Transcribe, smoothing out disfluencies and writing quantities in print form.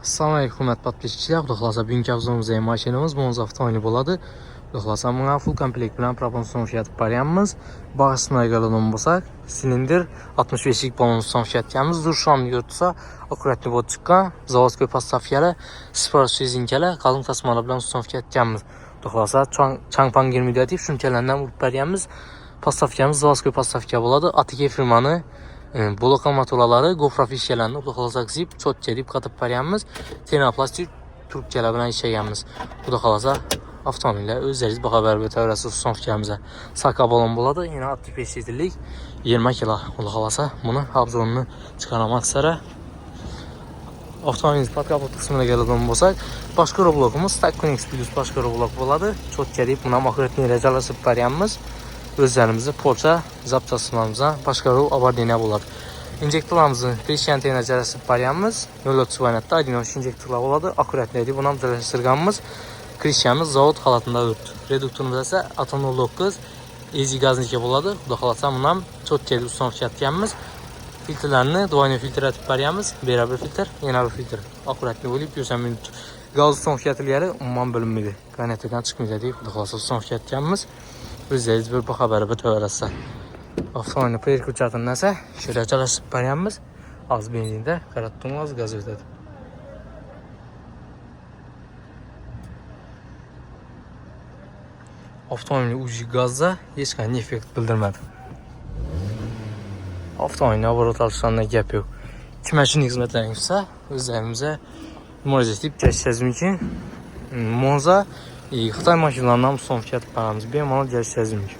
Assalamu alaykum hörmətli podpисçilər. Xudaxalasa bugünkü avtomuzda maşinimiz Monza avtomobil boladı. Xudaxalasa buna full komplekt bilan proporsion fiyatı paryanımız. Bağısına gələn olsaq, silindir 65lik balon son fiyatımız durşan yurtsa, akuratlı boçqa, zavodskoy passafiyələ, 0 inkələ, qalın tasmalı bilan son fiyatımız. Xudaxalasa Changpang 20 deyib, şunkələndən vurub paryanımız, passafiyəmiz zavodskoy passafiyə boladı. ATK firmanı Blokan motorları Gofra fişkələrini Xudaxalasa qızıb, çok gedib qatıb paryanımız, Tenaplastik Türk gəlabına işəyəmiz. Xudaxalasa avtomobillə özləriz baxa bərabər təvrəsi son fikrimizə. Saka balon boladı, yine 65 litrlik 20 kilo. Xudaxalasa bunu abzorunu çıxarmaq üzrə. Avtomobilimiz podkapot qismına gələn olsaq, başqa blokumuz Stackconex Plus başqa blok boladı. Çok gedib buna maxretni rəcalasıb paryanımız. Özlərimizi Polça zaptasınamıza başqa rol abardiyyə buladı. İnjektorlarımızın Christian Tenəcərəsi paryanımız 0.3 variantda Adinoş injektorlar buladı. Akuratlidir. Buna sırğanımız Christianımız zavod xalatında ördü. Reduktorumuzda isə Aton 09 Easy qazniki buladı. Xudaxalasa bundan çok gəlib son fiyatıyamız. Filtrlərini duayını filtre atıb paryanımız. Beraber filtre, yeni bir filtre. Akuratli olub görsəm qaz son fiyatları umman bölünmədi. Qaynatdan çıxmayacaq deyib. Xudaxalasa son fiyatıyamız. Özləriz bir baxa bərabər təvərəsə. Avtomobilin perkurçatından isə şöyle çalışıb paryanımız az benzində qaratdığım az qaz ödədi. Avtomobilin ucu qazda heç qanday effekt bildirmədi. Avtomobilin laborator çalışanına gəp yox. Kiməşin xidmətlərini isə özlərimizə müraciət edib gəlişəcəyim ki, Monza Xitay maşınlarından son fiyat paramız bir mal gəlişəcəyim ki.